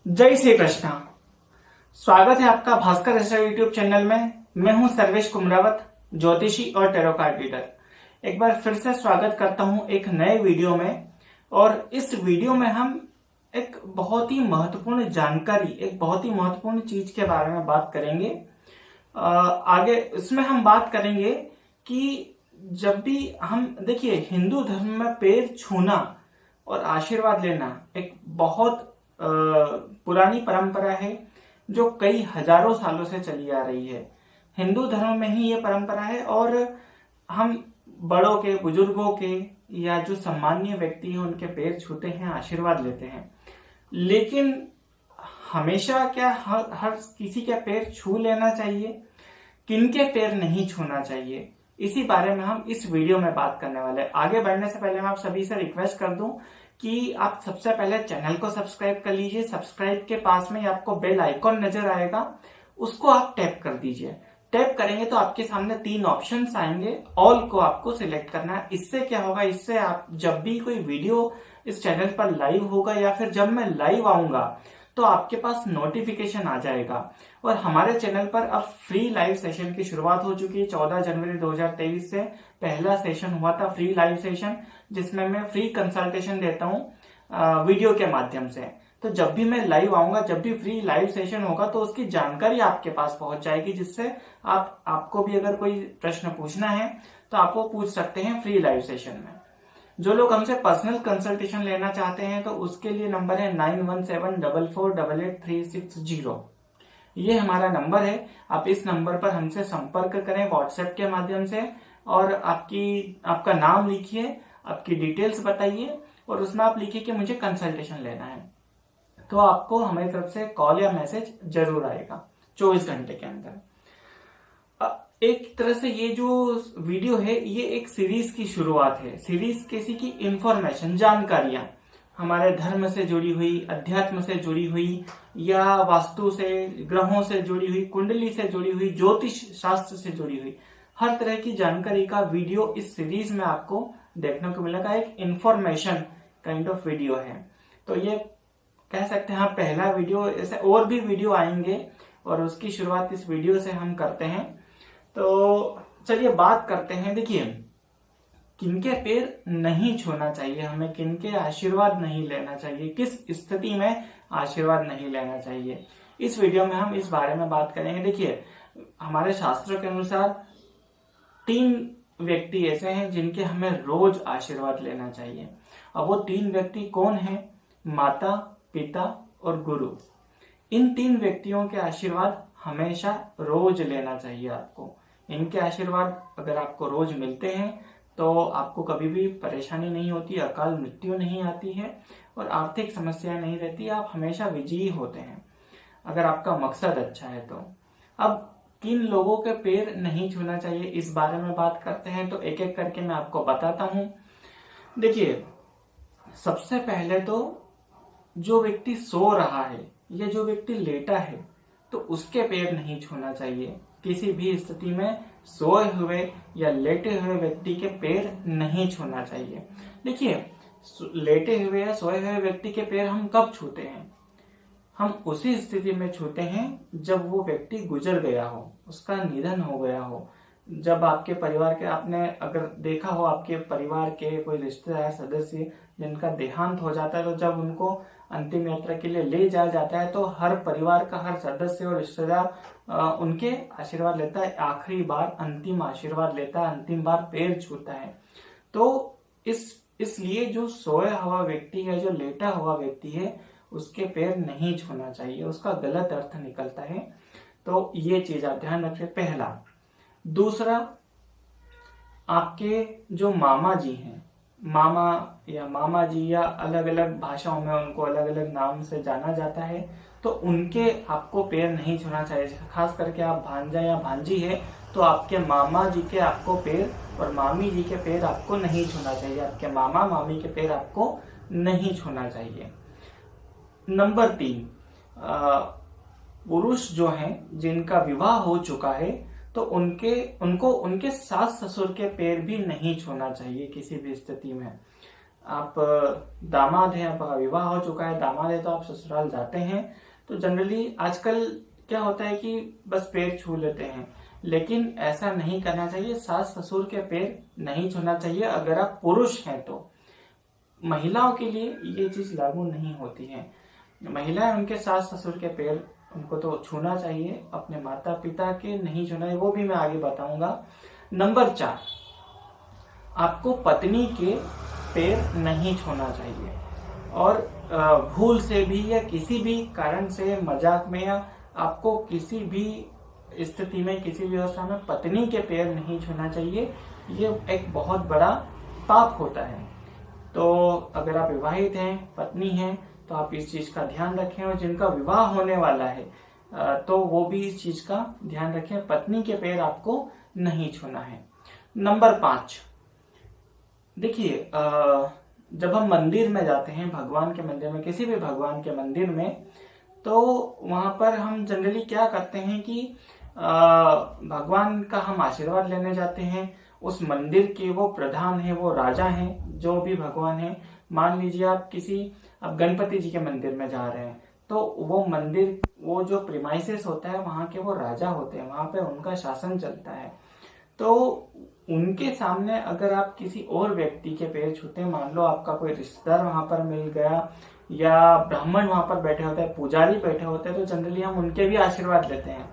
जय श्री कृष्णा। स्वागत है आपका भास्कर एस्ट्रो यूट्यूब चैनल में। मैं हूं सर्वेश कुमरावत, ज्योतिषी और टैरो कार्ड रीडर। एक बार फिर से स्वागत करता हूं एक नए वीडियो में। और इस वीडियो में हम एक बहुत ही महत्वपूर्ण जानकारी, एक बहुत ही महत्वपूर्ण चीज के बारे में बात करेंगे। आगे इसमें हम बात करेंगे कि जब भी हम देखिए, हिंदू धर्म में पैर छूना और आशीर्वाद लेना एक बहुत पुरानी परंपरा है जो कई हजारों सालों से चली आ रही है। हिंदू धर्म में ही ये परंपरा है और हम बड़ों के, बुजुर्गों के या जो सम्मानीय व्यक्ति हैं उनके पैर छूते हैं, आशीर्वाद लेते हैं। लेकिन हमेशा क्या हर किसी के पैर छू लेना चाहिए, किनके पैर नहीं छूना चाहिए, इसी बारे में हम इस वीडियो में बात करने वाले हैं। आगे बढ़ने से पहले मैं आप सभी से रिक्वेस्ट कर दूं कि आप सबसे पहले चैनल को सब्सक्राइब कर लीजिए। सब्सक्राइब के पास में आपको बेल आइकॉन नजर आएगा, उसको आप टैप कर दीजिए। टैप करेंगे तो आपके सामने 3 ऑप्शंस आएंगे, ऑल को आपको सिलेक्ट करना है। इससे क्या होगा, इससे आप जब भी कोई वीडियो इस चैनल पर लाइव होगा या फिर जब मैं लाइव आऊंगा तो आपके पास नोटिफिकेशन आ जाएगा। और हमारे चैनल पर अब फ्री लाइव सेशन की शुरुआत हो चुकी है। 14 जनवरी 2023 से पहला सेशन हुआ था फ्री लाइव सेशन, जिसमें मैं फ्री कंसल्टेशन देता हूं वीडियो के माध्यम से। तो जब भी मैं लाइव आऊंगा, जब भी फ्री लाइव सेशन होगा तो उसकी जानकारी आपके पास पहुंच जाएगी, जिससे आपको भी अगर कोई प्रश्न पूछना है तो आप वो पूछ सकते हैं फ्री लाइव सेशन में। जो लोग हमसे पर्सनल कंसल्टेशन लेना चाहते हैं तो उसके लिए नंबर है 9174488360। ये हमारा नंबर है। आप इस नंबर पर हमसे संपर्क करें व्हाट्सएप के माध्यम से और आपका नाम लिखिए, आपकी डिटेल्स बताइए और उसमें आप लिखिए कि मुझे कंसल्टेशन लेना है। तो आपको हमारी तरफ से कॉल या मैसेज जरूर आएगा 24 घंटे के अंदर। एक तरह से ये जो वीडियो है ये एक सीरीज की शुरुआत है। सीरीज किसी की इंफॉर्मेशन, जानकारियां हमारे धर्म से जुड़ी हुई, अध्यात्म से जुड़ी हुई या वास्तु से, ग्रहों से जुड़ी हुई, कुंडली से जुड़ी हुई, ज्योतिष शास्त्र से जुड़ी हुई हर तरह की जानकारी का वीडियो इस सीरीज में आपको देखने को मिलेगा। एक इंफॉर्मेशन काइंड ऑफ वीडियो है। तो ये कह सकते हैं पहला वीडियो। ऐसे और भी वीडियो आएंगे और उसकी शुरुआत इस वीडियो से हम करते हैं। तो चलिए बात करते हैं। देखिए, किनके पैर नहीं छूना चाहिए, हमें किनके आशीर्वाद नहीं लेना चाहिए, किस स्थिति में आशीर्वाद नहीं लेना चाहिए, इस वीडियो में हम इस बारे में बात करेंगे। देखिए, हमारे शास्त्रों के अनुसार 3 व्यक्ति ऐसे हैं जिनके हमें रोज आशीर्वाद लेना चाहिए। अब वो 3 व्यक्ति कौन हैं? माता, पिता और गुरु। इन 3 व्यक्तियों के आशीर्वाद हमेशा रोज लेना चाहिए आपको। इनके आशीर्वाद अगर आपको रोज मिलते हैं तो आपको कभी भी परेशानी नहीं होती, अकाल मृत्यु नहीं आती है और आर्थिक समस्या नहीं रहती। आप हमेशा विजयी होते हैं अगर आपका मकसद अच्छा है तो। अब किन लोगों के पैर नहीं छूना चाहिए इस बारे में बात करते हैं, तो एक एक करके मैं आपको बताता हूं। देखिए, सबसे पहले तो जो व्यक्ति सो रहा है या जो व्यक्ति लेटा है तो उसके पैर नहीं छूना चाहिए। किसी भी स्थिति में सोए हुए या लेटे हुए व्यक्ति के पैर नहीं छूना चाहिए। देखिए, लेटे हुए या सोए हुए व्यक्ति के पैर हम कब छूते हैं? हम उसी स्थिति में छूते हैं जब वो व्यक्ति गुजर गया हो, उसका निधन हो गया हो। जब आपके परिवार के, आपने अगर देखा हो आपके परिवार के कोई रिश्तेदार सदस्य जिनका देहांत हो जाता है तो जब उनको अंतिम यात्रा के लिए ले जाया जाता है तो हर परिवार का हर सदस्य और रिश्तेदार उनके आशीर्वाद लेता है, आखिरी बार अंतिम आशीर्वाद लेता है, अंतिम बार पैर छूता है। तो इसलिए जो सोया हुआ व्यक्ति है, जो लेटा हुआ व्यक्ति है, उसके पैर नहीं छूना चाहिए, उसका गलत अर्थ निकलता है। तो ये चीज आप ध्यान रखिए, पहला। दूसरा, आपके जो मामा जी हैं, मामा जी या अलग अलग भाषाओं में उनको अलग अलग नाम से जाना जाता है, तो उनके आपको पैर नहीं छूना चाहिए। खास करके आप भांजा या भांजी है तो आपके मामा जी के आपको पैर और मामी जी के पैर आपको नहीं छूना चाहिए। आपके मामा मामी के पैर आपको नहीं छूना चाहिए। नंबर 3, पुरुष जो हैं जिनका विवाह हो चुका है तो उनको उनके सास ससुर के पैर भी नहीं छूना चाहिए किसी भी स्थिति में। आप दामाद हैं, आपका विवाह हो चुका है, दामाद है तो आप ससुराल जाते हैं, तो जनरली आजकल क्या होता है कि बस पैर छू लेते हैं, लेकिन ऐसा नहीं करना चाहिए। सास ससुर के पैर नहीं छूना चाहिए अगर आप पुरुष हैं तो। महिलाओं के लिए ये चीज लागू नहीं होती है। महिलाएं उनके सास ससुर के पैर उनको तो छूना चाहिए, अपने माता पिता के नहीं छूना चाहिए, वो भी मैं आगे बताऊंगा। नंबर 4, आपको पत्नी के पैर नहीं छूना चाहिए। और भूल से भी या किसी भी कारण से, मजाक में, या आपको किसी भी स्थिति में, किसी भी अवस्था में पत्नी के पैर नहीं छूना चाहिए। ये एक बहुत बड़ा पाप होता है। तो अगर आप विवाहित हैं, पत्नी हैं, तो आप इस चीज का ध्यान रखें, और जिनका विवाह होने वाला है तो वो भी इस चीज का ध्यान रखें, पत्नी के पैर आपको नहीं छूना है। नंबर 5, देखिए जब हम मंदिर में जाते हैं, भगवान के मंदिर में, किसी भी भगवान के मंदिर में, तो वहां पर हम जनरली क्या करते हैं कि भगवान का हम आशीर्वाद लेने जाते हैं। उस मंदिर के वो प्रधान है, वो राजा हैं, जो भी भगवान है, मान लीजिए आप गणपति जी के मंदिर में जा रहे हैं, तो वो मंदिर, वो जो प्रीमाइसेस होता है वहां के, वो राजा होते हैं, वहां पे उनका शासन चलता है। तो उनके सामने अगर आप किसी और व्यक्ति के पैर छूते हैं, मान लो आपका कोई रिश्तेदार वहां पर मिल गया, या ब्राह्मण वहां पर बैठे होते हैं, पुजारी बैठे होते हैं, तो जनरली हम उनके भी आशीर्वाद लेते हैं।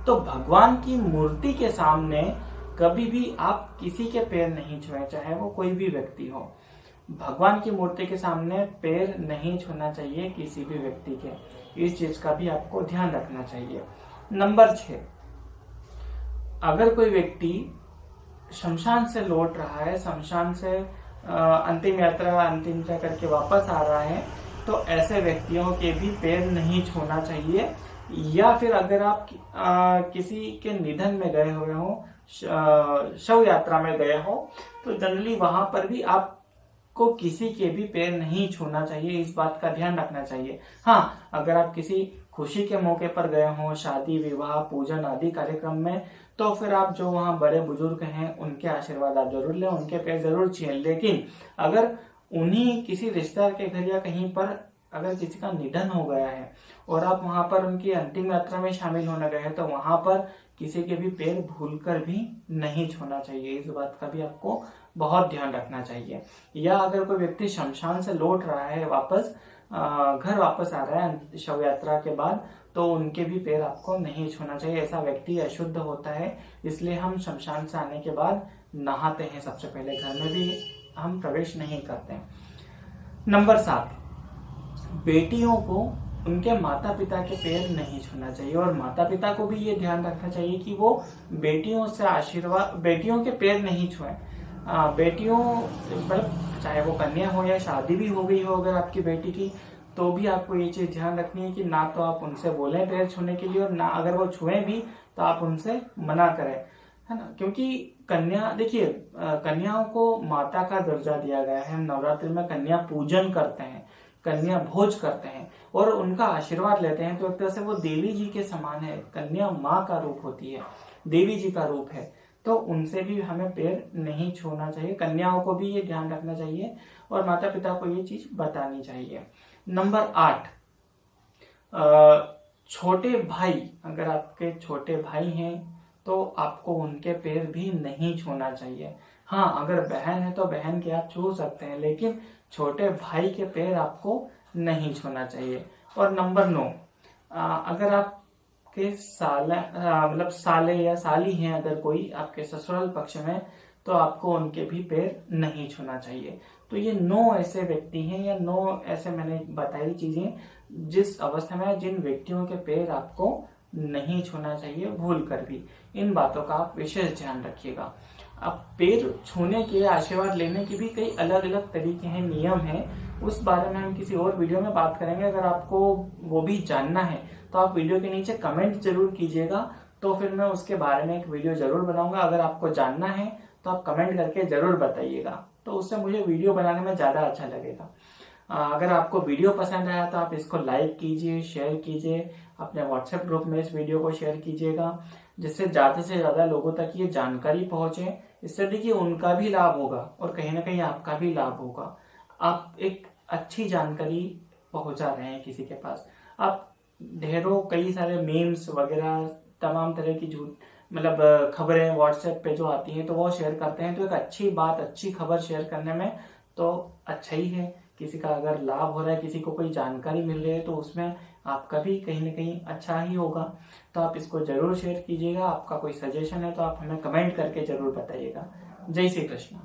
तो भगवान की मूर्ति के सामने कभी भी आप किसी के पैर नहीं छुए, चाहे वो कोई भी व्यक्ति हो। भगवान की मूर्ति के सामने पैर नहीं छूना चाहिए किसी भी व्यक्ति के। इस चीज का भी आपको ध्यान रखना चाहिए। नंबर 6, अगर कोई व्यक्ति शमशान से लौट रहा है, शमशान से अंतिम यात्रा करके वापस आ रहा है, तो ऐसे व्यक्तियों के भी पैर नहीं छूना चाहिए। या फिर अगर आप किसी के निधन में गए हुए हो, शव यात्रा में गए हो, तो जनरली वहां पर भी आपको किसी के भी पैर नहीं छूना चाहिए। इस बात का ध्यान रखना चाहिए। हाँ, अगर आप किसी खुशी के मौके पर गए हो, शादी, विवाह, पूजन आदि कार्यक्रम में, तो फिर आप जो वहां बड़े बुजुर्ग हैं उनके आशीर्वाद आप जरूर लें, उनके पैर जरूर छुएं। लेकिन अगर उन्हीं किसी रिश्तेदार के घर या कहीं पर अगर किसी का निधन हो गया है और आप वहां पर उनकी अंतिम यात्रा में शामिल होने गए हैं, तो वहां पर किसी के भी पैर भूलकर भी नहीं छूना चाहिए। इस बात का भी आपको बहुत ध्यान रखना चाहिए। या अगर कोई व्यक्ति शमशान से लौट रहा है, वापस घर वापस आ रहा है शव यात्रा के बाद, तो उनके भी पैर आपको नहीं छूना चाहिए। ऐसा व्यक्ति अशुद्ध होता है, इसलिए हम शमशान से आने के बाद नहाते हैं। सबसे पहले घर में भी हम प्रवेश नहीं करते। नंबर 7, बेटियों को उनके माता पिता के पैर नहीं छूना चाहिए। और माता पिता को भी ये ध्यान रखना चाहिए कि वो बेटियों से आशीर्वाद, बेटियों के पैर नहीं छुएं। बेटियों, मतलब चाहे वो कन्या हो या शादी भी हो गई हो अगर आपकी बेटी की, तो भी आपको ये चीज ध्यान रखनी है कि ना तो आप उनसे बोलें पैर छूने के लिए, और ना अगर वो छुएं भी तो आप उनसे मना करें, है ना। क्योंकि कन्या, देखिए कन्याओं को माता का दर्जा दिया गया है। हम नवरात्रि में कन्या पूजन करते हैं, कन्या भोज करते हैं और उनका आशीर्वाद लेते हैं। तो एक तरह से वो देवी जी के समान है। कन्या माँ का रूप होती है, देवी जी का रूप है, तो उनसे भी हमें पैर नहीं छूना चाहिए। कन्याओं को भी ये ध्यान रखना चाहिए और माता पिता को ये चीज बतानी चाहिए। नंबर 8, छोटे भाई, अगर आपके छोटे भाई हैं तो आपको उनके पैर भी नहीं छूना चाहिए। हाँ, अगर बहन है तो बहन के आप छू सकते हैं, लेकिन छोटे भाई के पैर आपको नहीं छूना चाहिए। और नंबर 9, अगर आपके मतलब साले या साली हैं अगर कोई आपके ससुराल पक्ष में, तो आपको उनके भी पैर नहीं छूना चाहिए। तो ये 9 ऐसे व्यक्ति हैं या 9 ऐसे मैंने बताई चीजें जिस अवस्था में जिन व्यक्तियों के पैर आपको नहीं छूना चाहिए भूल कर भी। इन बातों का आप विशेष ध्यान रखिएगा। अब पैर छूने के, आशीर्वाद लेने के भी कई अलग अलग तरीके हैं, नियम हैं। उस बारे में हम किसी और वीडियो में बात करेंगे। अगर आपको वो भी जानना है तो आप वीडियो के नीचे कमेंट जरूर कीजिएगा, तो फिर मैं उसके बारे में एक वीडियो जरूर बनाऊंगा। अगर आपको जानना है तो आप कमेंट करके जरूर बताइएगा, तो उससे मुझे वीडियो बनाने में ज्यादा अच्छा लगेगा। अगर आपको वीडियो पसंद आया तो आप इसको लाइक कीजिए, शेयर कीजिए, अपने व्हाट्सएप ग्रुप में इस वीडियो को शेयर कीजिएगा, जिससे ज्यादा से ज्यादा लोगों तक ये जानकारी पहुंचे। इससे देखिए उनका भी लाभ होगा और कहीं ना कहीं आपका भी लाभ होगा। आप एक अच्छी जानकारी पहुंचा रहे हैं किसी के पास। आप ढेरों कई सारे मीम्स वगैरह तमाम तरह की झूठ मतलब खबरें व्हाट्सएप पे जो आती हैं तो वो शेयर करते हैं, तो एक अच्छी बात, अच्छी खबर शेयर करने में तो अच्छा ही है। किसी का अगर लाभ हो रहा है, किसी को कोई जानकारी मिल रही है तो उसमें आपका भी कहीं ना कहीं अच्छा ही होगा। तो आप इसको जरूर शेयर कीजिएगा। आपका कोई सजेशन है तो आप हमें कमेंट करके जरूर बताइएगा। जय श्री कृष्ण।